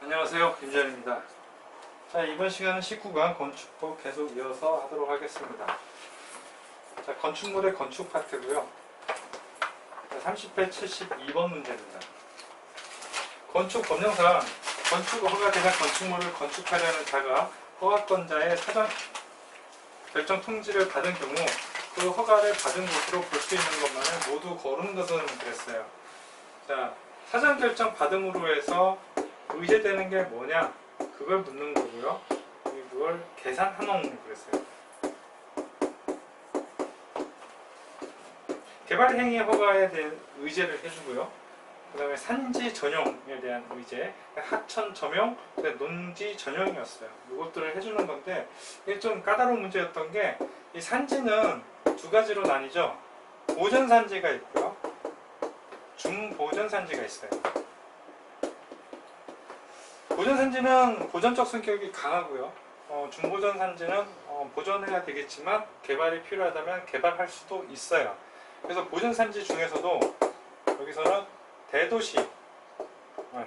안녕하세요, 김재현입니다. 자, 이번 시간은 19강 건축법 계속 이어서 하도록 하겠습니다. 자, 건축물의 건축 파트고요. 30회 72번 문제입니다. 건축 법령상 건축 허가 대상 건축물을 건축하려는 자가 허가권자의 사전 결정 통지를 받은 경우 그 허가를 받은 곳으로 볼 수 있는 것만을 모두 거른 것은 그랬어요. 자, 사전 결정 받음으로 해서 의제되는 게 뭐냐? 그걸 묻는 거고요. 그걸 계산하는 그랬어요. 개발행위 허가에 대한 의제를 해주고요. 그 다음에 산지 전용에 대한 의제, 하천 점용, 농지 전용이었어요. 이것들을 해주는 건데 이게 좀 까다로운 문제였던 게 이 산지는 두 가지로 나뉘죠. 보전산지가 있고요. 중보전산지가 있어요. 보전산지는 보전적 성격이 강하고요. 중보전산지는 보전해야 되겠지만 개발이 필요하다면 개발할 수도 있어요. 그래서 보전산지 중에서도 여기서는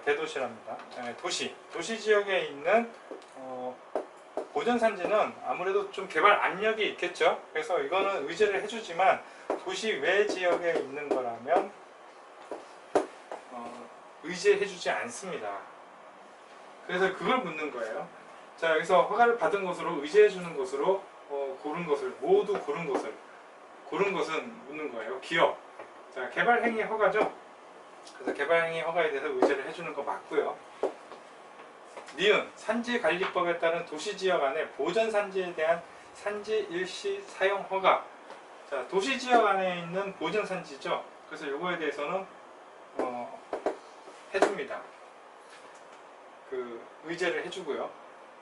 대도시랍니다. 도시 지역에 있는 보전산지는 아무래도 좀 개발 압력이 있겠죠. 그래서 이거는 의제를 해주지만 도시 외 지역에 있는 거라면 의제해주지 않습니다. 그래서 그걸 묻는 거예요. 자, 여기서 허가를 받은 것으로 의제해주는 것으로 모두 고른 것은 묻는 거예요. 기업. 자, 개발행위 허가죠. 그래서 개발행위 허가에 대해서 의제를 해주는 거 맞고요. 니은 산지관리법에 따른 도시지역 안에 보전산지에 대한 산지 일시 사용 허가. 자, 도시지역 안에 있는 보전산지죠. 그래서 이거에 대해서는 해줍니다. 의제를 해주고요.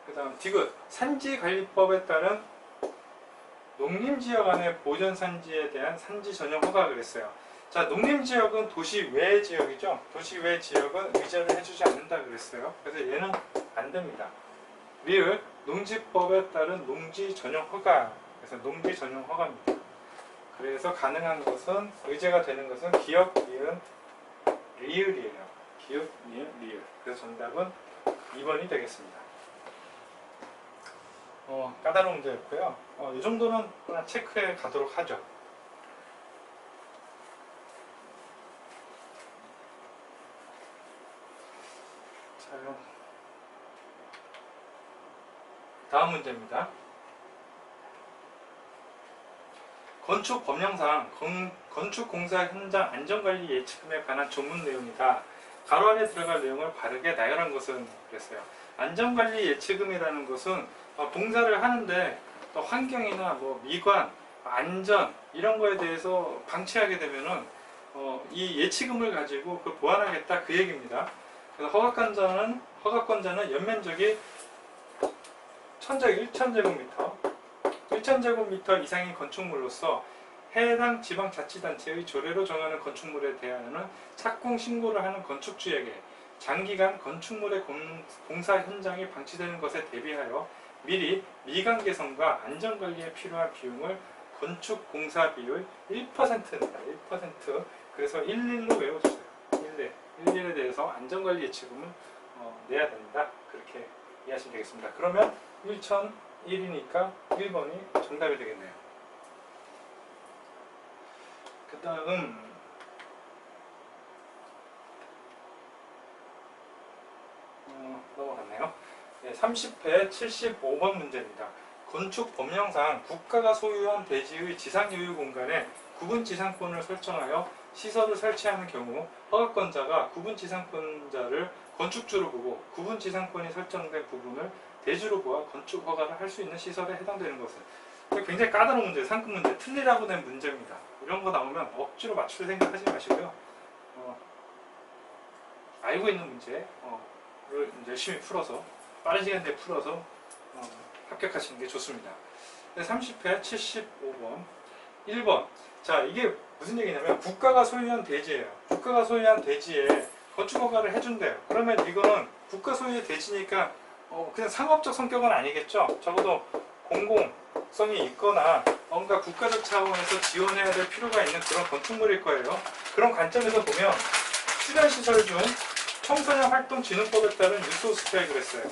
그 다음 디귿 산지관리법에 따른 농림지역 안에 보전산지에 대한 산지 전용 허가 그랬어요. 자, 농림지역은 도시 외 지역이죠. 도시 외 지역은 의제를 해주지 않는다 그랬어요. 그래서 얘는 안 됩니다. 리을 농지법에 따른 농지 전용 허가. 그래서 농지 전용 허가입니다. 그래서 가능한 것은 의제가 되는 것은 기역, 니은, 리을이에요. 기역, 니은, 리을. 그래서 정답은 2번이 되겠습니다. 까다로운 문제였고요. 이 정도는 그냥 체크해 가도록 하죠. 자, 다음 문제입니다. 건축 법령상 건축공사 현장 안전관리 예치금에 관한 조문 내용이다. 가로 안에 들어갈 내용을 바르게 나열한 것은 그랬어요. 안전관리 예치금이라는 것은 봉사를 하는데 환경이나 미관, 안전 이런 거에 대해서 방치하게 되면은 이 예치금을 가지고 그걸 보완하겠다 그 얘기입니다. 그래서 허가권자는 연면적이 1000제곱미터 이상인 건축물로서 해당 지방자치단체의 조례로 정하는 건축물에 대하여는 착공 신고를 하는 건축주에게 장기간 건축물의 공사 현장이 방치되는 것에 대비하여 미리 미관 개선과 안전관리에 필요한 비용을 건축공사비의 1%입니다. 1%. 그래서 11로 외워주세요. 11에 대해서 안전관리 예치금은 내야 된다. 그렇게 이해하시면 되겠습니다. 그러면 1001이니까 1번이 정답이 되겠네요. 그 다음 넘어갔네요. 30회 75번 문제입니다. 건축 법령상 국가가 소유한 대지의 지상유휴 공간에 구분지상권을 설정하여 시설을 설치하는 경우 허가권자가 구분지상권자를 건축주로 보고 구분지상권이 설정된 부분을 대주로 보아 건축 허가를 할 수 있는 시설에 해당되는 것은. 굉장히 까다로운 문제, 상급 문제, 틀리라고 된 문제입니다. 이런 거 나오면 억지로 맞출 생각하지 마시고요. 알고 있는 문제를 열심히 풀어서 빠른 시간 내에 풀어서 합격하시는 게 좋습니다. 30회 75번 1번. 자, 이게 무슨 얘기냐면 국가가 소유한 대지예요. 국가가 소유한 대지에 건축 허가를 해준대요. 그러면 이거는 국가 소유의 대지니까 그냥 상업적 성격은 아니겠죠. 적어도 공공성이 있거나 뭔가 국가적 차원에서 지원해야 될 필요가 있는 그런 건축물일 거예요. 그런 관점에서 보면 수변시설 중 청소년 활동 진흥법에 따른 유소 스타일 그랬어요.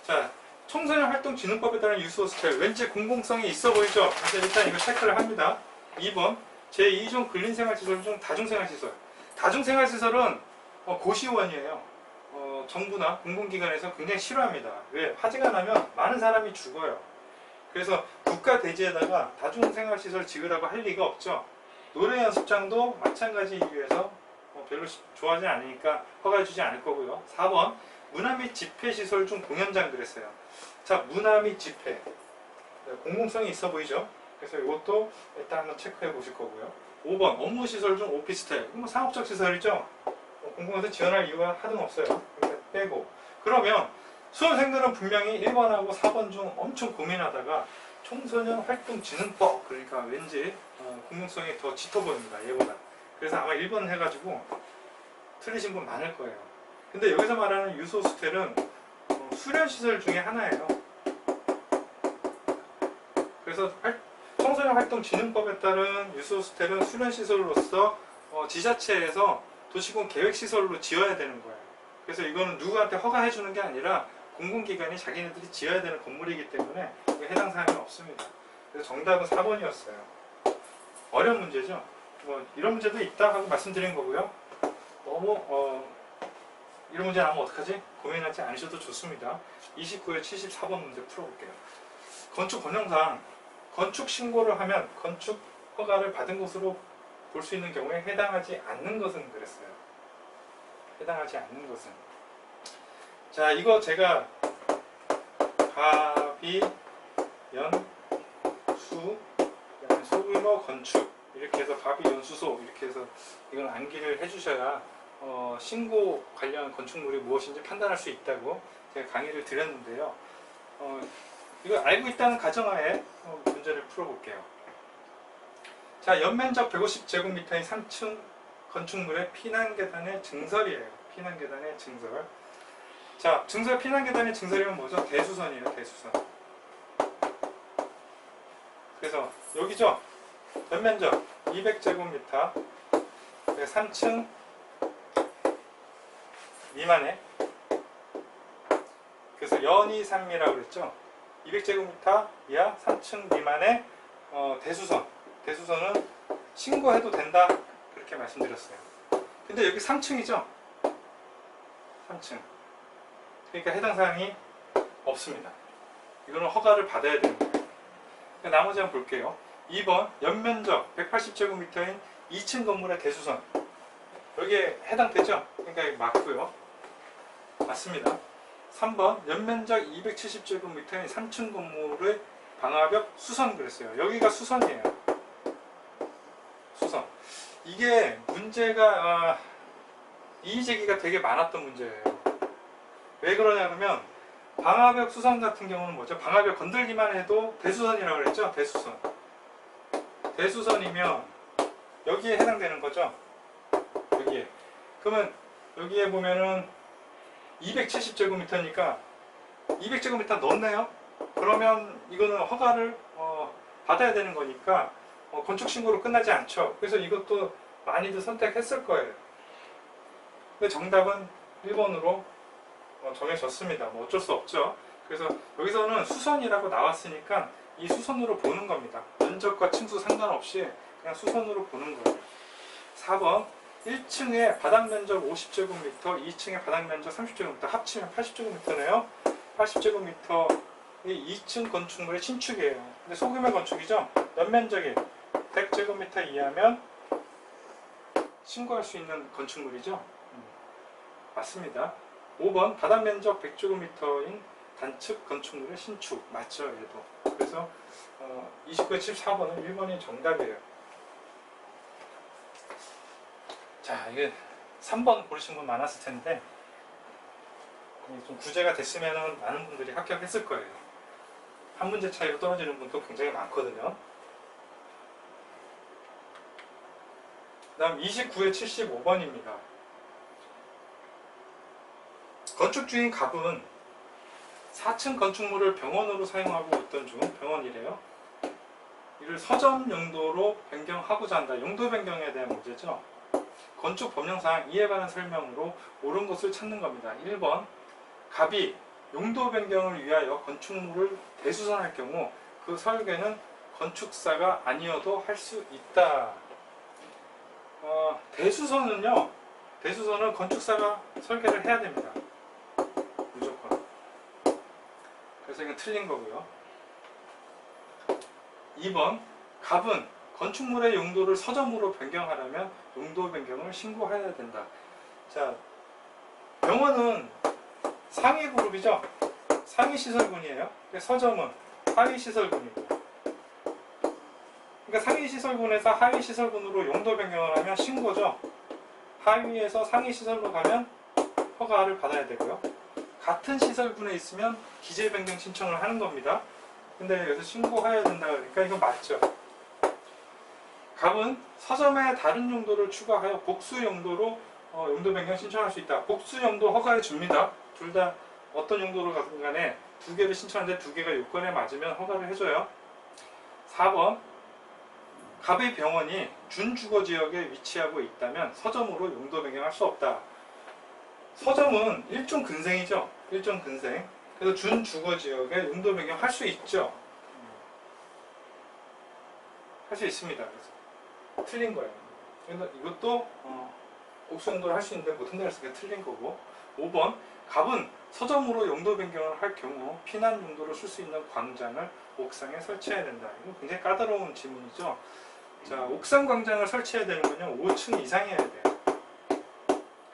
자, 청소년 활동 진흥법에 따른 유소 스타일 왠지 공공성이 있어 보이죠? 그래서 일단 이거 체크를 합니다. 2번 제2종 근린생활시설 중 다중생활시설. 다중생활시설은 고시원이에요. 정부나 공공기관에서 굉장히 싫어합니다. 왜? 화재가 나면 많은 사람이 죽어요. 그래서 국가 대지에다가 다중생활시설 지으라고 할 리가 없죠. 노래 연습장도 마찬가지 이유에서 별로 좋아하지 않으니까 허가해주지 않을 거고요. 4번 문화 및 집회시설 중 공연장 그랬어요. 자, 문화 및 집회 공공성이 있어 보이죠? 그래서 이것도 일단 한번 체크해 보실 거고요. 5번 업무시설 중 오피스텔 상업적 시설이죠? 공공에서 지원할 이유가 하등 없어요. 그러니까 빼고. 그러면 수험생들은 분명히 1번하고 4번 중 엄청 고민하다가 청소년 활동 진흥법 그러니까 왠지 공공성이 더 짙어 보입니다. 얘보다. 그래서 아마 1번 해가지고 틀리신 분 많을 거예요. 근데 여기서 말하는 유소 스텔은 수련시설 중에 하나예요. 그래서 청소년 활동 진흥법에 따른 유소 스텔은 수련시설로서 지자체에서 도시공 계획시설로 지어야 되는 거예요. 그래서 이거는 누구한테 허가해 주는 게 아니라 공공기관이 자기네들이 지어야 되는 건물이기 때문에 해당 사항이 없습니다. 그래서 정답은 4번이었어요. 어려운 문제죠. 이런 문제도 있다 하고 말씀드린 거고요. 너무 이런 문제 나오면 어떡하지? 고민하지 않으셔도 좋습니다. 29에 74번 문제 풀어볼게요. 건축 권형상 건축 신고를 하면 건축 허가를 받은 것으로 볼 수 있는 경우에 해당하지 않는 것은 그랬어요. 해당하지 않는 것은. 자, 이거 제가 가비, 연, 수, 소규모 건축 이렇게 해서 가비, 연, 수소 이렇게 해서 이건 암기를 해주셔야 신고 관련 건축물이 무엇인지 판단할 수 있다고 제가 강의를 드렸는데요. 이거 알고 있다는 가정하에 문제를 풀어볼게요. 자, 연면적 150제곱미터인 3층 건축물의 피난계단의 증설이에요. 피난계단의 증설. 자, 증설 피난계단의 증설이면 뭐죠? 대수선이에요. 대수선. 그래서 여기죠. 연면적 200제곱미터 3층 미만에 그래서 연이상이라고 그랬죠. 200제곱미터 이하 3층 미만의 대수선은 신고해도 된다 그렇게 말씀드렸어요. 근데 여기 3층이죠. 3층. 그러니까 해당 사항이 없습니다. 이거는 허가를 받아야 되는 거예요. 그러니까 나머지 한번 볼게요. 2번 연면적 180제곱미터인 2층 건물의 대수선. 여기에 해당되죠? 그러니까 맞고요. 맞습니다. 3번 연면적 270제곱미터인 3층 건물의 방화벽 수선 그랬어요. 여기가 수선이에요. 수선. 이게 문제가 이의제기가 되게 많았던 문제예요. 왜 그러냐 그러면 방화벽 수선 같은 경우는 뭐죠? 방화벽 건들기만 해도 대수선이라고 그랬죠? 대수선. 대수선이면 여기에 해당되는 거죠? 여기에. 그러면 여기에 보면은 270제곱미터니까 200제곱미터 넣었네요? 그러면 이거는 허가를 받아야 되는 거니까 건축신고로 끝나지 않죠. 그래서 이것도 많이들 선택했을 거예요. 근데 정답은 1번으로 정해졌습니다. 뭐 어쩔 수 없죠. 그래서 여기서는 수선이라고 나왔으니까 이 수선으로 보는 겁니다. 면적과 층수 상관없이 그냥 수선으로 보는 거예요. 4번 1층에 바닥면적 50제곱미터, 2층에 바닥면적 30제곱미터 합치면 80제곱미터네요. 80제곱미터의 2층 건축물의 신축이에요. 근데 소규모 건축이죠. 연면적이 100제곱미터 이하면 신고할 수 있는 건축물이죠. 맞습니다. 5번 바닥면적 100제곱미터인 단층 건축물의 신축. 맞죠, 얘도. 그래서 29에 74번은 1번이 정답이에요. 자, 이게 3번 고르신 분 많았을 텐데 좀 구제가 됐으면 많은 분들이 합격했을 거예요. 한 문제 차이로 떨어지는 분도 굉장히 많거든요. 그 다음 29에 75번입니다. 건축주인 갑은 4층 건축물을 병원으로 사용하고 있던 중 병원이래요. 이를 서점 용도로 변경하고자 한다. 용도 변경에 대한 문제죠. 건축 법령상 이에 관한 설명으로 옳은 것을 찾는 겁니다. 1번 갑이 용도 변경을 위하여 건축물을 대수선할 경우 그 설계는 건축사가 아니어도 할 수 있다. 대수선은 건축사가 설계를 해야 됩니다. 무조건. 그래서 이건 틀린 거고요. 2번 갑은 건축물의 용도를 서점으로 변경하려면 용도 변경을 신고해야 된다. 자, 병원은 상위 그룹이죠. 상위 시설군이에요. 서점은 하위 시설군이고. 그러니까 상위 시설군에서 하위 시설군으로 용도 변경을 하면 신고죠. 하위에서 상위 시설로 가면 허가를 받아야 되고요. 같은 시설군에 있으면 기재 변경 신청을 하는 겁니다. 근데 여기서 신고해야 된다 그러니까 이거 맞죠. 갑은 서점에 다른 용도를 추가하여 복수 용도로 용도 변경 신청할 수 있다. 복수 용도 허가해 줍니다. 둘 다 어떤 용도로 가든 간에 두 개를 신청하는데 두 개가 요건에 맞으면 허가를 해줘요. 4번 갑의 병원이 준주거지역에 위치하고 있다면 서점으로 용도 변경할 수 없다. 서점은 일종 근생이죠. 일종 근생. 그래서 준주거지역에 용도 변경할 수 있죠. 할 수 있습니다. 그래서 틀린 거예요. 그래서 이것도 복수 용도를 할 수 있는데 못한다 했으니까 틀린 거고. 5번 갑은 서점으로 용도 변경을 할 경우 피난 용도로 쓸 수 있는 광장을 옥상에 설치해야 된다. 이거 굉장히 까다로운 질문이죠. 자, 옥상 광장을 설치해야 되는 건요 5층 이상이어야 돼요.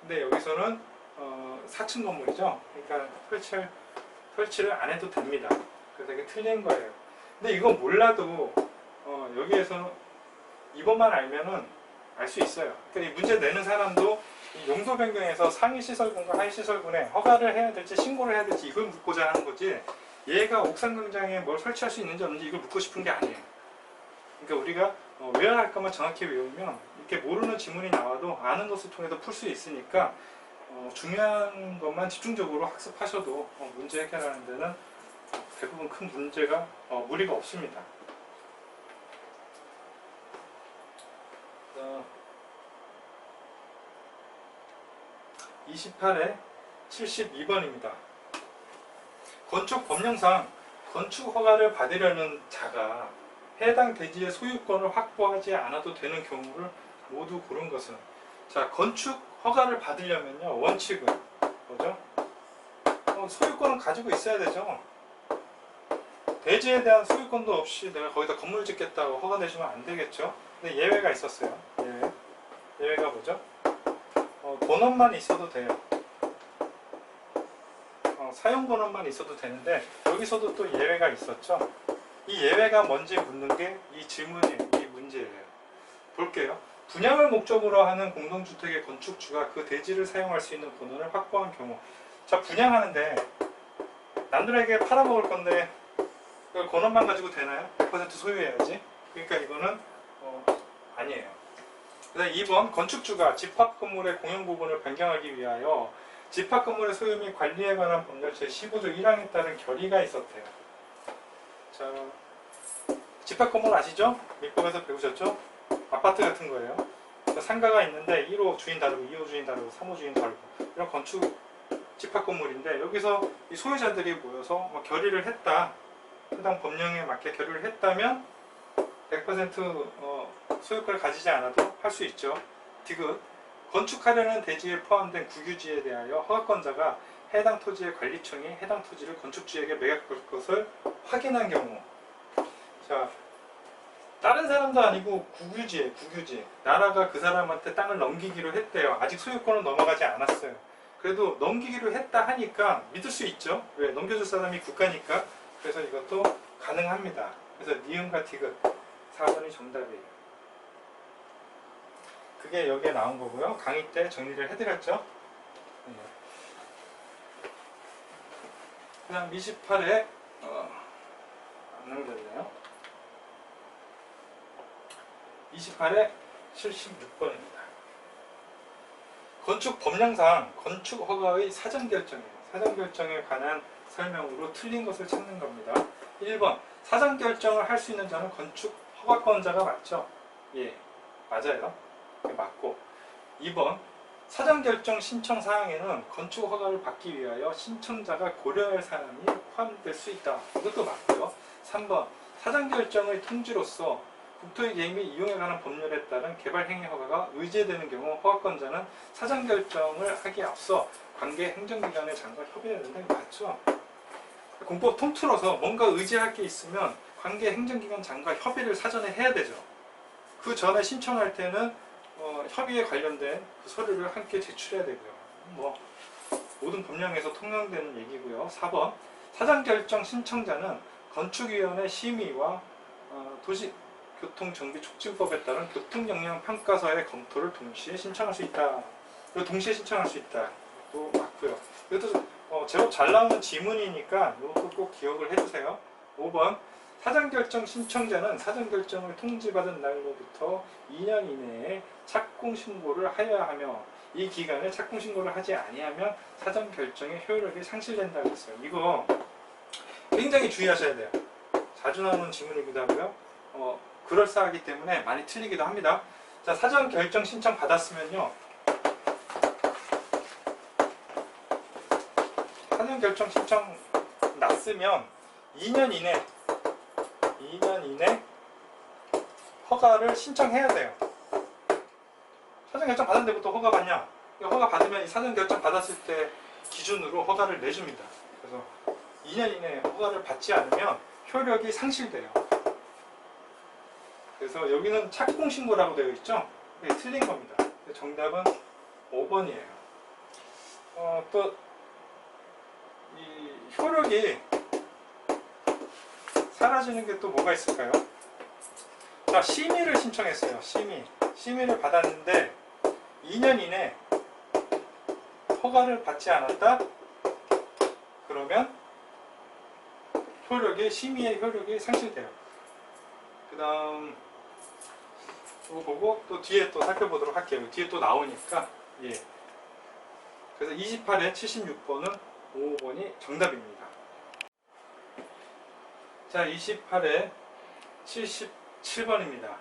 근데 여기서는 4층 건물이죠. 그러니까 설치를 안 해도 됩니다. 그래서 이게 틀린 거예요. 근데 이거 몰라도 여기에서 이것만 알면은 알 수 있어요. 그러니까 이 문제 내는 사람도 이 용도 변경에서 상위 시설군과 하위 시설군에 허가를 해야 될지 신고를 해야 될지 이걸 묻고자 하는 거지, 얘가 옥상 광장에 뭘 설치할 수 있는지 없는지 이걸 묻고 싶은 게 아니에요. 그러니까 우리가 외워야 할 것만 정확히 외우면 이렇게 모르는 지문이 나와도 아는 것을 통해서 풀 수 있으니까 중요한 것만 집중적으로 학습하셔도 문제 해결하는 데는 대부분 큰 문제가 무리가 없습니다. 28에 72번입니다. 건축 법령상 건축 허가를 받으려는 자가 해당 대지의 소유권을 확보하지 않아도 되는 경우를 모두 고른 것은, 자, 건축 허가를 받으려면요 원칙은 뭐죠? 소유권은 가지고 있어야 되죠. 대지에 대한 소유권도 없이 내가 거기다 건물 짓겠다고 허가 내주면 안 되겠죠. 근데 예외가 있었어요. 예외가 뭐죠? 권한만 있어도 돼요. 사용 권한만 있어도 되는데 여기서도 또 예외가 있었죠. 이 예외가 뭔지 묻는 게 이 질문이에요. 이 문제예요. 볼게요. 분양을 목적으로 하는 공동주택의 건축주가 그 대지를 사용할 수 있는 권한을 확보한 경우. 자, 분양하는데 남들에게 팔아먹을 건데 이걸 권한만 가지고 되나요? 100% 소유해야지. 그러니까 이거는 아니에요. 그다음 2번 건축주가 집합건물의 공용부분을 변경하기 위하여 집합건물의 소유 및 관리에 관한 법률 제15조 1항에 따른 결의가 있었대요. 자, 집합건물 아시죠? 민법에서 배우셨죠? 아파트 같은 거예요. 상가가 있는데 1호 주인 다르고 2호 주인 다르고 3호 주인 다르고 이런 건축 집합건물인데 여기서 이 소유자들이 모여서 결의를 했다. 해당 법령에 맞게 결의를 했다면 100% 소유권을 가지지 않아도 할 수 있죠. 디귿 건축하려는 대지에 포함된 국유지에 대하여 허가권자가 해당 토지의 관리청이 해당 토지를 건축주에게 매각할 것을 확인한 경우. 자, 다른 사람도 아니고 국유지 나라가 그 사람한테 땅을 넘기기로 했대요. 아직 소유권은 넘어가지 않았어요. 그래도 넘기기로 했다 하니까 믿을 수 있죠. 왜? 넘겨줄 사람이 국가니까. 그래서 이것도 가능합니다. 그래서 니은과 디귿 4번이 정답이에요. 그게 여기에 나온 거고요. 강의 때 정리를 해드렸죠. 네. 그 다음 28에 안 남겨졌네요. 28에 76번입니다. 건축 법령상 건축 허가의 사전결정이에요. 사전결정에 관한 설명으로 틀린 것을 찾는 겁니다. 1번 사전결정을 할 수 있는 자는 건축 허가권자가 맞죠? 예, 맞아요. 맞고. 2번 사전결정 신청 사항에는 건축 허가를 받기 위하여 신청자가 고려할 사항이 포함될 수 있다. 이것도 맞고요. 3번 사전결정의 통지로서 국토의 계획 및 이용에 관한 법률에 따른 개발행위 허가가 의제되는 경우 허가권자는 사전결정을 하기에 앞서 관계 행정기관의 장과 협의해야 된다. 이거 맞죠? 공법 통틀어서 뭔가 의제할 게 있으면 관계 행정기관 장과 협의를 사전에 해야 되죠. 그 전에 신청할 때는 협의에 관련된 그 서류를 함께 제출해야 되고요. 뭐 모든 법령에서 통용되는 얘기고요. 4번 사전결정 신청자는 건축위원회 심의와 도시교통정비촉진법에 따른 교통역량평가서의 검토를 동시에 신청할 수 있다. 그리고 동시에 신청할 수 있다. 또 맞고요. 이것도 제법 잘 나오는 지문이니까 이것도 꼭 기억을 해주세요. 5번 사전결정 신청자는 사전결정을 통지받은 날로부터 2년 이내에 착공신고를 하여야 하며 이 기간에 착공신고를 하지 아니하면 사전결정의 효력이 상실된다고 했어요. 이거 굉장히 주의하셔야 돼요. 자주 나오는 지문이기도 하고요. 그럴싸하기 때문에 많이 틀리기도 합니다. 자, 사전결정 신청 받았으면요. 사전결정 신청 났으면 2년 이내 허가를 신청해야 돼요. 사전결정 받은 데부터 허가 받냐? 허가 받으면 이 사전결정 받았을 때 기준으로 허가를 내줍니다. 그래서 2년 이내에 허가를 받지 않으면 효력이 상실돼요. 그래서 여기는 착공신고라고 되어 있죠? 이게 틀린 겁니다. 정답은 5번이에요. 또 이 효력이 사라지는 게 또 뭐가 있을까요? 자, 심의를 신청했어요. 심의를 받았는데 2년 이내 허가를 받지 않았다? 그러면 심의의 효력이 상실돼요. 그 다음 이거 보고 또 뒤에 또 살펴보도록 할게요. 뒤에 또 나오니까. 예. 그래서 28에 76번은 5번이 정답입니다. 자, 28에 77번입니다.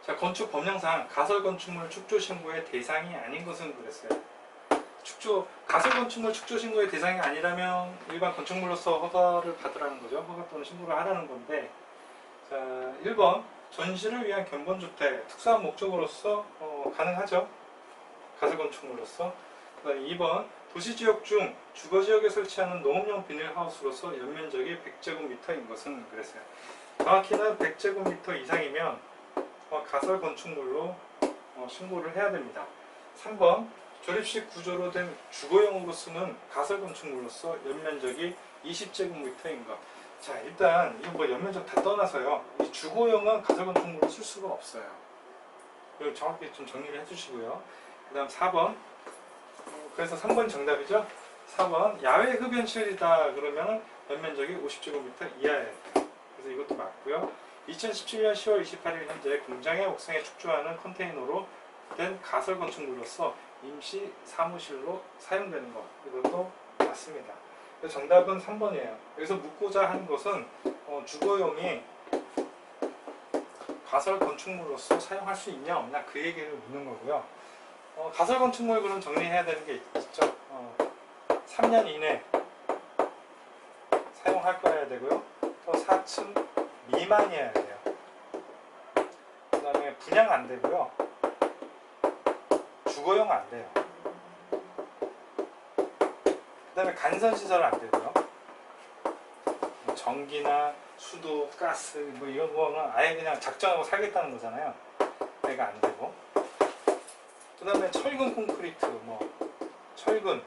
자, 건축 법령상 가설건축물 축조신고의 대상이 아닌 것은 그랬어요. 가설건축물 축조신고의 대상이 아니라면 일반 건축물로서 허가를 받으라는 거죠. 허가 또는 신고를 하라는 건데, 자, 1번 전시를 위한 견본주택 특수한 목적으로서 가능하죠. 가설건축물로서. 그 다음에 2번 도시지역 중 주거지역에 설치하는 농업용 비닐하우스로서 연면적이 100제곱미터인 것은 그랬어요. 정확히는 100제곱미터 이상이면 가설건축물로 신고를 해야 됩니다. 3번 조립식 구조로 된 주거용으로 쓰는 가설건축물로서 연면적이 20제곱미터인 것. 자, 일단 이거 뭐 연면적 다 떠나서요. 이 주거용은 가설건축물로 쓸 수가 없어요. 그리고 정확히 좀 정리를 해주시고요. 그 다음 4번. 그래서 3번 정답이죠. 4번 야외 흡연실이다 그러면 연면적이 50제곱미터 이하여야 돼요. 그래서 이것도 맞고요. 2017년 10월 28일 현재 공장의 옥상에 축조하는 컨테이너로 된 가설 건축물로서 임시 사무실로 사용되는 것. 이것도 맞습니다. 그래서 정답은 3번이에요. 여기서 묻고자 하는 것은 주거용이 가설 건축물로서 사용할 수 있냐 없냐 그 얘기를 묻는 거고요. 가설 건축물 그럼 정리해야 되는 게 있죠. 3년 이내 사용할 거여야 되고요. 또 4층 미만이어야 돼요. 그 다음에 분양 안 되고요. 주거용 안 돼요. 그 다음에 간선시설 안 되고요. 전기나 수도, 가스 뭐 이런 거는 아예 그냥 작정하고 살겠다는 거잖아요. 얘가 안 되고. 그 다음에 철근 콘크리트, 철근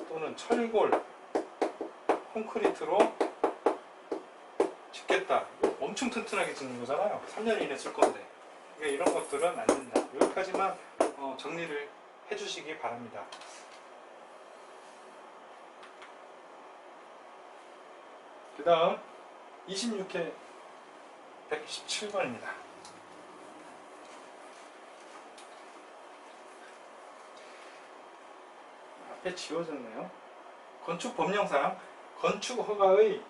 또는 철골 콘크리트로 짓겠다. 엄청 튼튼하게 짓는 거잖아요. 3년 이내 쓸 건데. 그러니까 이런 것들은 안 된다. 여기까지만 정리를 해주시기 바랍니다. 그 다음 26회 127번입니다. 앞에 지워졌네요. 건축 법령상 건축 허가의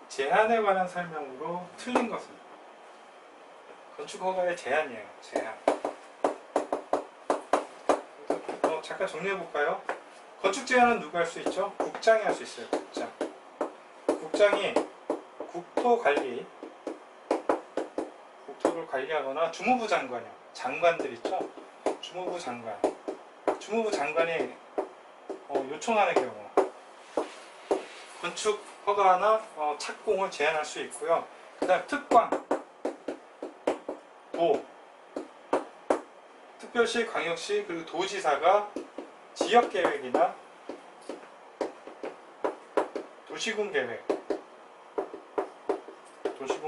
제한에 관한 설명으로 틀린 것은 건축 허가의 제한이에요. 제한. 잠깐 정리해 볼까요? 건축 제한은 누가 할 수 있죠? 국장이 할 수 있어요. 국장. 국장이 국토관리, 국토를 관리하거나 주무부 장관이요. 장관들 있죠? 주무부 장관. 주무부 장관이 요청하는 경우 건축 허가나 착공을 제한할 수 있고요. 그 다음 특광, 도, 특별시, 광역시, 그리고 도지사가 지역계획이나 도시군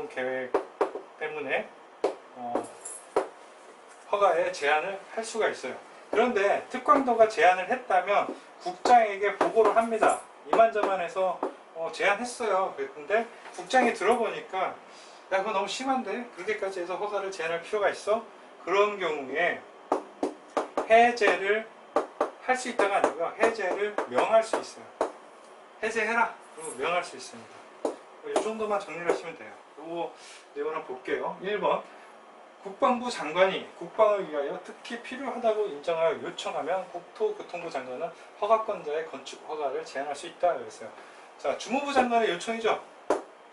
계획 때문에 허가에 제한을 할 수가 있어요. 그런데 특광도가 제한을 했다면 국장에게 보고를 합니다. 이만저만해서 제한했어요. 그랬는데 국장이 들어보니까 야 그거 너무 심한데 그렇게까지 해서 허가를 제한할 필요가 있어? 그런 경우에 해제를 할 수 있다가 아니고요. 해제를 명할 수 있어요. 해제해라. 그리고 명할 수 있습니다. 이 정도만 정리를 하시면 돼요. 요 내용을 한번 볼게요. 1번 국방부 장관이 국방을 위하여 특히 필요하다고 인정하여 요청하면 국토교통부 장관은 허가권자의 건축 허가를 제한할 수 있다 그랬어요. 자, 주무부 장관의 요청이죠.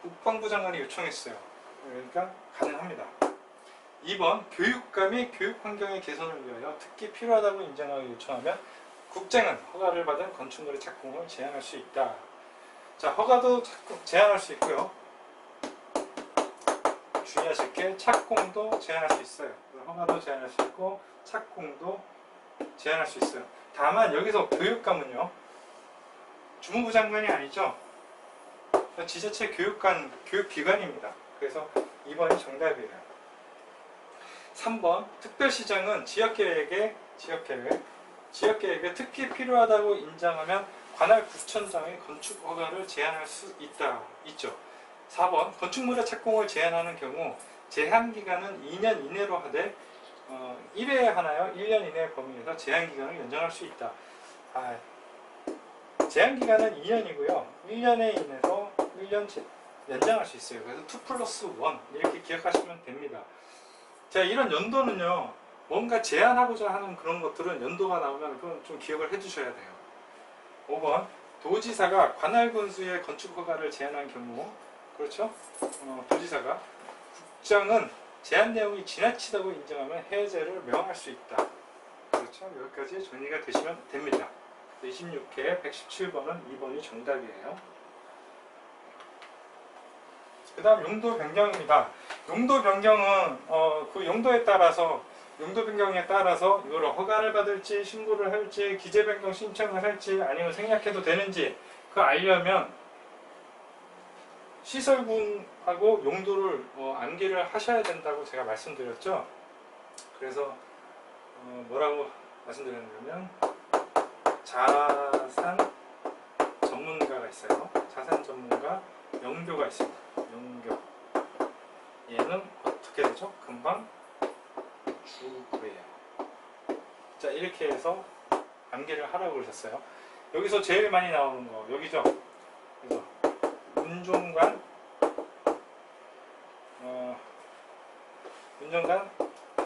국방부 장관이 요청했어요. 그러니까 가능합니다. 2번 교육감 및 교육환경의 개선을 위하여 특히 필요하다고 인정하여 요청하면 국장은 허가를 받은 건축물의 착공을 제한할 수 있다. 자, 허가도 제한할 수 있고요. 주의하실 게 착공도 제한할 수 있어요. 허가도 제한할 수 있고 착공도 제한할 수 있어요. 다만 여기서 교육감은요. 주무부 장관이 아니죠. 지자체 교육기관입니다. 그래서 2번이 정답이에요. 3번 특별시장은 지역계획에 특히 필요하다고 인정하면 관할 구청장의 건축 허가를 제한할 수 있죠. 4번 건축물의 착공을 제한하는 경우 제한기간은 2년 이내로 하되 1회에 하나요? 1년 이내 범위에서 제한기간을 연장할 수 있다. 제한기간은 2년이고요. 1년에 인해서 1년 연장할 수 있어요. 그래서 2+1 이렇게 기억하시면 됩니다. 자, 이런 연도는요. 뭔가 제한하고자 하는 그런 것들은 연도가 나오면 그건 좀 기억을 해주셔야 돼요. 5번 도지사가 관할군수의 건축허가를 제한한 경우 그렇죠? 도지사가 국장은 제한 내용이 지나치다고 인정하면 해제를 명할 수 있다. 그렇죠? 여기까지 정리가 되시면 됩니다. 26회 117번은 2번이 정답이에요. 그 다음 용도 변경입니다. 용도 변경은 그 용도 변경에 따라서 이걸 허가를 받을지 신고를 할지 기재 변경 신청을 할지 아니면 생략해도 되는지 그거 알려면 시설군하고 용도를 암기를 하셔야 된다고 제가 말씀드렸죠. 그래서 뭐라고 말씀드렸냐면 자산 전문가가 있어요. 자산 전문가 영교가 있습니다. 영교 얘는 어떻게 되죠? 금방 주구예요. 자, 이렇게 해서 암기를 하라고 그러셨어요. 여기서 제일 많이 나오는 거 여기죠. 그래서 문종관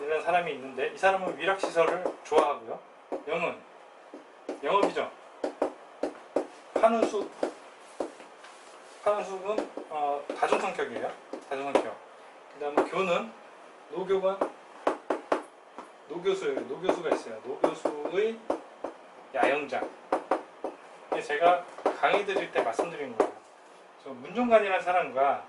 이라는 사람이 있는데 이 사람은 위락시설을 좋아하고요. 영은 영업이죠. 판은숙은 다중성격이에요. 다중성격. 그 다음에 교는 노교수가 있어요. 노교수의 야영장. 이게 제가 강의 드릴 때 말씀드린 거예요. 저 문종관이라는 사람과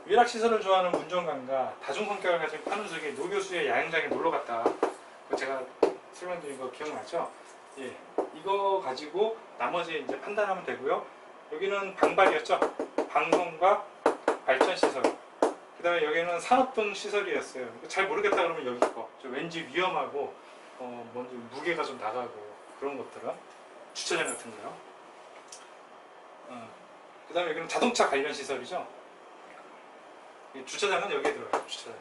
위락시설을 좋아하는 문종관과 다중성격을 가진 판우석이 노교수의 야영장에 놀러갔다. 제가 설명드린 거 기억나죠? 예, 이거 가지고 나머지 이제 판단하면 되고요. 여기는 방발이었죠. 방송과 발전시설. 그 다음에 여기는 산업 등 시설이었어요. 잘 모르겠다 그러면 여기 거. 왠지 위험하고 먼저 무게가 좀 나가고 그런 것들은 주차장 같은 거요. 그 다음에 여기는 자동차 관련 시설이죠. 주차장은 여기에 들어가요. 주차장.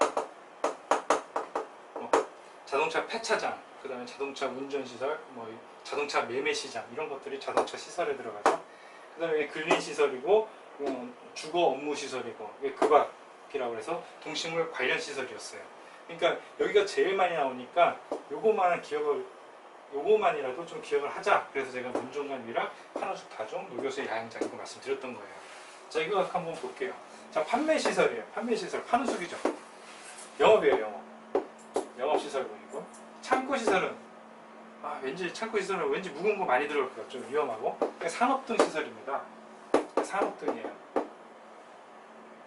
자동차 폐차장. 그 다음에 자동차 운전시설, 뭐 자동차 매매시장 이런 것들이 자동차 시설에 들어가죠. 그 다음에 근린시설이고 주거 업무시설이고 이게 급악이라고 해서 동식물 관련 시설이었어요. 그러니까 여기가 제일 많이 나오니까 요거만이라도 좀 기억을 하자. 그래서 제가 문종간 위락, 판호숙 다종, 노교수 야영장 이거 말씀드렸던 거예요. 자, 이거 한번 볼게요. 자, 판매시설이에요. 판매시설, 판호숙이죠. 영업이에요, 영업시설 보이고. 창고시설은 왠지 창고시설은 왠지 묵은 거 많이 들어올 것 같죠. 좀 위험하고. 산업등 시설입니다. 산업등이에요.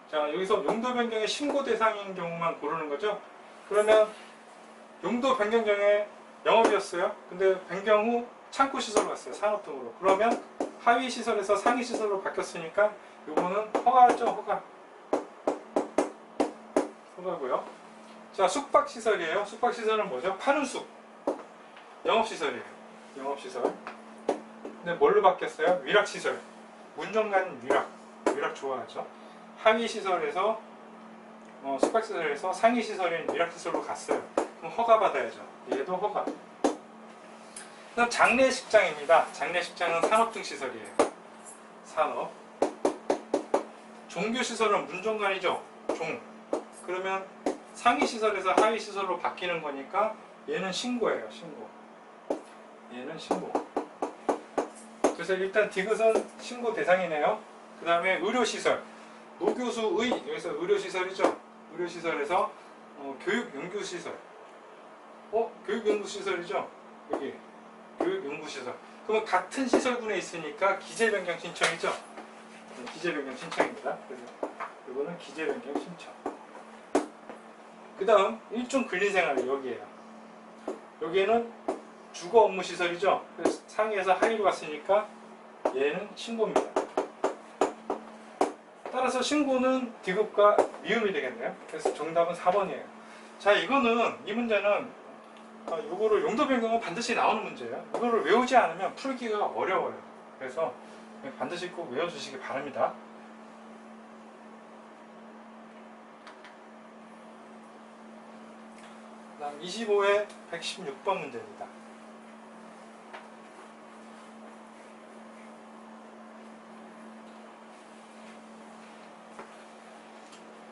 자, 여기서 용도 변경의 신고 대상인 경우만 고르는 거죠. 그러면 용도 변경 전에 영업이었어요. 근데 변경 후 창고시설로 갔어요. 산업등으로. 그러면 하위시설에서 상위시설로 바뀌었으니까 요거는 허가죠. 허가고요. 자, 숙박시설이에요. 숙박시설은 뭐죠? 파는 숙. 영업시설이에요. 영업시설. 근데 뭘로 바뀌었어요? 위락시설. 문정간 위락 좋아하죠. 하위시설에서 숙박시설에서 상위시설인 위락시설로 갔어요. 그럼 허가 받아야죠. 얘도 허가. 그다음 장례식장입니다. 장례식장은 산업등 시설이에요. 산업. 종교시설은 문정관이죠. 그러면 상위시설에서 하위시설로 바뀌는 거니까 얘는 신고예요. 신고. 얘는 신고. 그래서 일단 디귿은 신고 대상이네요. 그 다음에 의료시설. 노교수의, 여기서 의료시설이죠. 의료시설에서 교육연구시설. 교육연구시설이죠. 여기 교육연구시설. 그러면 같은 시설군에 있으니까 기재변경 신청이죠. 기재변경 신청입니다. 그래서 이거는 기재변경 신청. 그 다음 일종 근린생활이 여기에요. 여기에는 주거 업무시설이죠. 그래서 상위에서 하위로 갔으니까 얘는 신고입니다. 따라서 신고는 디귿과 미음이 되겠네요. 그래서 정답은 4번이에요. 자, 이 문제는 이거를 용도 변경은 반드시 나오는 문제예요. 이거를 외우지 않으면 풀기가 어려워요. 그래서 반드시 꼭 외워주시기 바랍니다. 다음 25회 116번 문제입니다.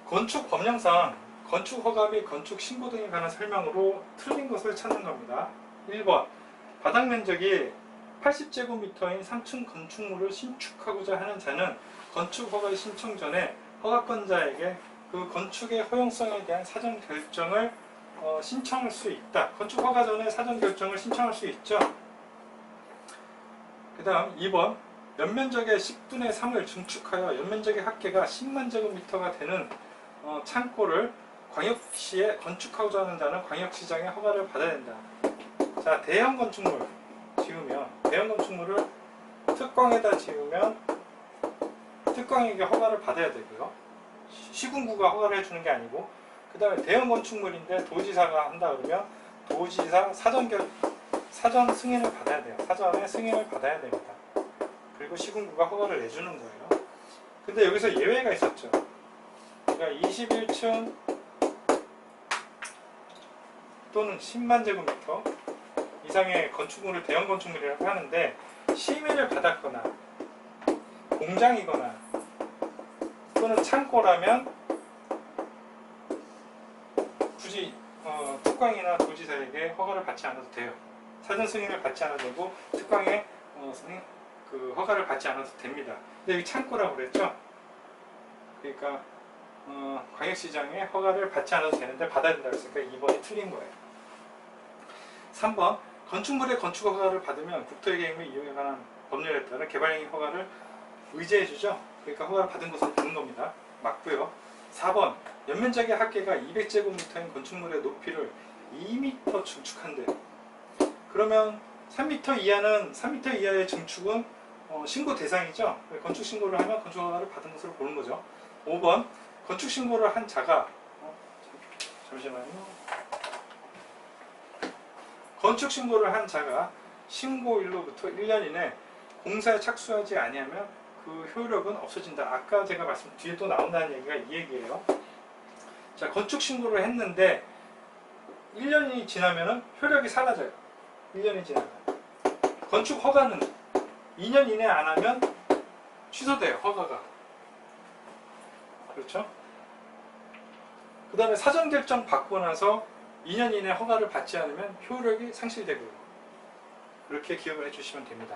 건축 법령상 건축 허가 및 건축 신고 등에 관한 설명으로 틀린 것을 찾는 겁니다. 1번 바닥 면적이 80제곱미터인 3층 건축물을 신축하고자 하는 자는 건축 허가 신청 전에 허가권자에게 그 건축의 허용성에 대한 사전 결정을 신청할 수 있다. 건축 허가 전에 사전 결정을 신청할 수 있죠. 그 다음 2번 연면적의 10분의 3을 증축하여 연면적의 합계가 10만 제곱미터가 되는 창고를 광역시에 건축하고자 하는 자는 광역시장의 허가를 받아야 된다. 자, 대형 건축물 지으면, 대형 건축물을 특광에다 지으면 특광에게 허가를 받아야 되고요. 시군구가 허가를 해주는 게 아니고, 그 다음에 대형 건축물인데 도지사가 한다 그러면 도지사 사전 승인을 받아야 돼요. 사전에 승인을 받아야 됩니다. 그리고 시군구가 허가를 내주는 거예요. 근데 여기서 예외가 있었죠. 그러니까 21층 또는 10만 제곱미터 이상의 건축물을 대형 건축물이라고 하는데 심의를 받았거나 공장이거나 또는 창고라면 굳이 특광이나 도지사에게 허가를 받지 않아도 돼요. 사전 승인을 받지 않아도 되고 특광에 허가를 받지 않아도 됩니다. 근데 여기 창고라고 그랬죠? 그러니까 광역시장에 허가를 받지 않아도 되는데 받아야 된다고 했으니까 2번이 틀린 거예요. 3번 건축물의 건축 허가를 받으면 국토의 계획 및 이용에 관한 법률에 따른 개발행위 허가를 의제해주죠. 그러니까 허가를 받은 것으로 보는 겁니다. 맞고요. 4번 연면적의 합계가 200제곱미터인 건축물의 높이를 2m 증축한대. 그러면 3m 이하의 증축은 신고 대상이죠. 건축 신고를 하면 건축 허가를 받은 것으로 보는 거죠. 5번 건축 신고를 한 자가 잠시만요. 건축 신고를 한 자가 신고일로부터 1년 이내 공사에 착수하지 아니하면 그 효력은 없어진다. 아까 제가 뒤에 또 나온다는 얘기가 이 얘기예요. 자, 건축 신고를 했는데 1년이 지나면은 효력이 사라져요. 1년이 지나면. 건축 허가는 2년 이내 안 하면 취소돼요. 허가가. 그렇죠? 그 다음에 사전 결정 받고 나서 2년 이내 허가를 받지 않으면 효력이 상실되고요. 그렇게 기억을 해주시면 됩니다.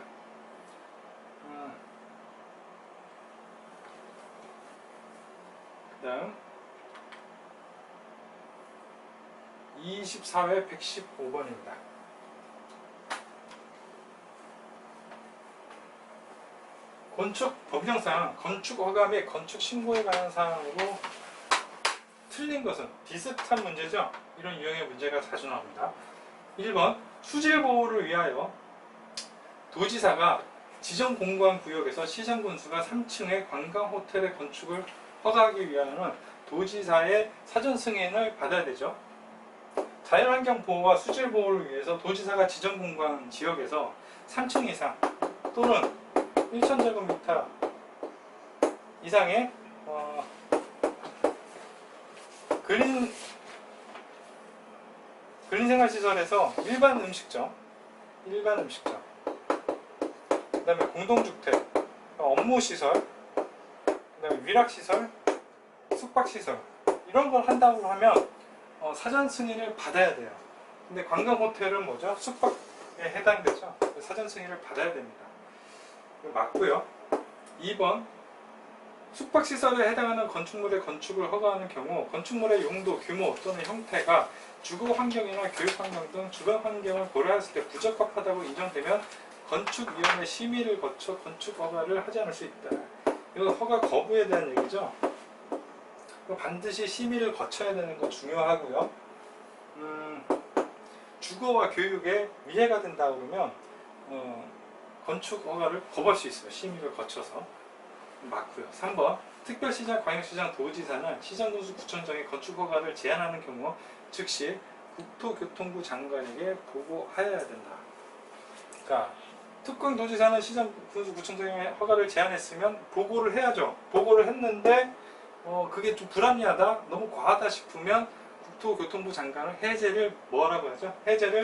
그 다음 24회 115번입니다. 건축 법령상 건축 허가 및 건축 신고에 관한 사항으로 틀린 것은 비슷한 문제죠. 이런 유형의 문제가 자주 나옵니다. 1번 수질 보호를 위하여 도지사가 지정 공간 구역에서 시장 군수가 3층의 관광 호텔의 건축을 허가하기 위하여는 도지사의 사전 승인을 받아야 되죠. 자연환경 보호와 수질 보호를 위해서 도지사가 지정 공간 지역에서 3층 이상 또는 1,000제곱미터 이상의 근린생활시설에서 일반 음식점, 그 다음에 공동주택, 업무시설, 그 다음에 위락시설, 숙박시설 이런 걸 한다고 하면 사전 승인을 받아야 돼요. 근데 관광호텔은 뭐죠? 숙박에 해당되죠. 사전 승인을 받아야 됩니다. 맞고요. 2번 숙박시설에 해당하는 건축물의 건축을 허가하는 경우 건축물의 용도, 규모 또는 형태가 주거 환경이나 교육 환경 등 주변 환경을 고려했을 때 부적합하다고 인정되면 건축위원회 심의를 거쳐 건축 허가를 하지 않을 수 있다. 이건 허가 거부에 대한 얘기죠. 반드시 심의를 거쳐야 되는 거 중요하고요. 주거와 교육에 위해가 된다 그러면 건축 허가를 거부할 수 있어요. 심의를 거쳐서. 맞고요. 3번 특별시장, 광역시장, 도지사는 시장군수, 구청장이 건축 허가를 제한하는 경우 즉시 국토교통부 장관에게 보고하여야 된다. 자, 특권도지사는 시장군수, 구청장의 허가를 제한했으면 보고를 해야죠. 보고를 했는데 그게 좀 불합리하다, 너무 과하다 싶으면 국토교통부 장관은 해제를 뭐라고 하죠? 해제를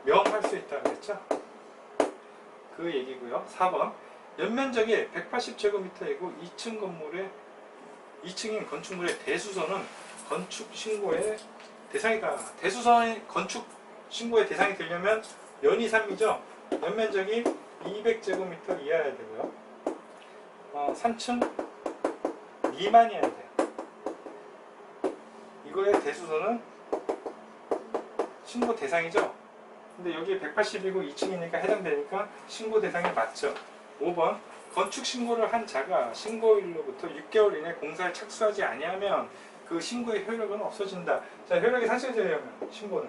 명할 수 있다 그랬죠? 그 얘기고요. 4번 연면적이 180제곱미터이고 2층인 건축물의 대수선은 건축 신고의 대상이다. 대수선이 건축 신고의 대상이 되려면 연이 3이죠. 연면적이 200제곱미터 이하여야 되고요. 3층 미만이어야 돼요. 이거의 대수선은 신고 대상이죠. 근데 여기 180이고 2층이니까 해당되니까 신고 대상이 맞죠. 5번 건축 신고를 한 자가 신고일로부터 6개월 이내 공사에 착수하지 아니하면 그 신고의 효력은 없어진다. 자, 효력이 상실되려면 신고는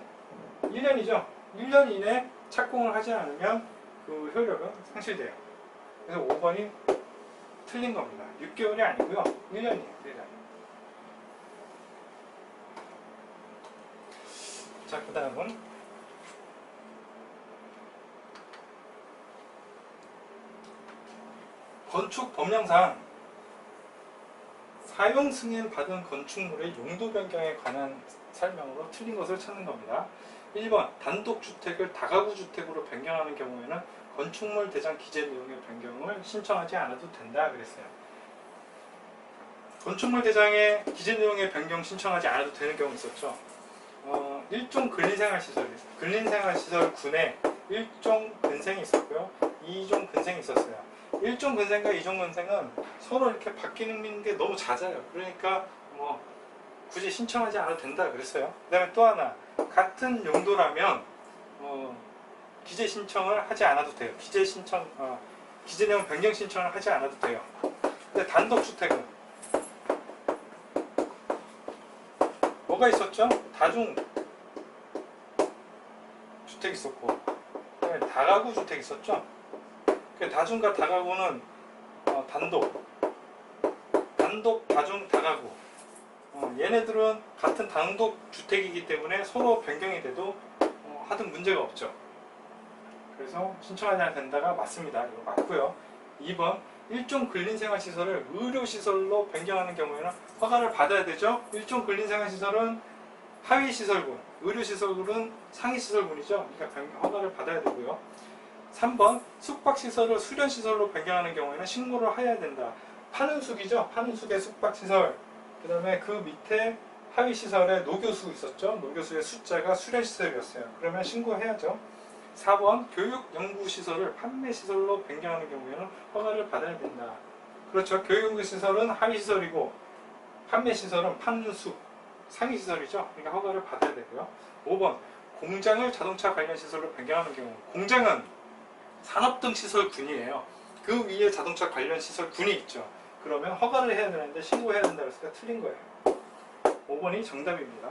1년이죠. 1년 이내 착공을 하지 않으면 그 효력은 상실돼요. 그래서 5번이 틀린 겁니다. 6개월이 아니고요. 1년이에요. 1년. 자, 그 다음은 건축 법령상 사용 승인 받은 건축물의 용도 변경에 관한 설명으로 틀린 것을 찾는 겁니다. 1번 단독주택을 다가구 주택으로 변경하는 경우에는 건축물 대장 기재 내용의 변경을 신청하지 않아도 된다 그랬어요. 건축물 대장의 기재 내용의 변경 신청하지 않아도 되는 경우 있었죠. 1종 근린생활시설군에 1종 근생이 있었고요. 2종 근생이 있었어요. 1종 근생과 2종 근생은 서로 이렇게 바뀌는 게 너무 잦아요. 그러니까 굳이 신청하지 않아도 된다 그랬어요. 그 다음에 또 하나, 같은 용도라면 기재 신청을 하지 않아도 돼요. 기재 내용 변경 신청을 하지 않아도 돼요. 근데 단독주택은 뭐가 있었죠? 다중 주택 있었고, 그다음에 다가구 주택 있었죠. 다중과 다가구는 단독, 다중, 다가구. 얘네들은 같은 단독 주택이기 때문에 서로 변경이 돼도 하든 문제가 없죠. 그래서 신청하지 않아도 된다가 맞습니다. 이거 맞고요. 2번 1종 근린생활시설을 의료시설로 변경하는 경우에는 허가를 받아야 되죠. 1종 근린생활시설은 하위시설군, 의료시설은 상위시설군이죠. 그러니까 허가를 받아야 되고요. 3번 숙박시설을 수련시설로 변경하는 경우에는 신고를 해야 된다. 파는 숙이죠. 파는 숙의 숙박시설. 그 다음에 그 밑에 하위시설에 노교수 있었죠. 노교수의 숫자가 수련시설이었어요. 그러면 신고해야죠. 4번 교육연구시설을 판매시설로 변경하는 경우에는 허가를 받아야 된다. 그렇죠. 교육연구시설은 하위시설이고 판매시설은 파는 숙, 상위시설이죠. 그러니까 허가를 받아야 되고요. 5번 공장을 자동차 관련 시설로 변경하는 경우, 공장은 산업 등 시설군이에요. 그 위에 자동차 관련 시설군이 있죠. 그러면 허가를 해야 되는데 신고해야 된다고 했으니까 틀린 거예요. 5번이 정답입니다.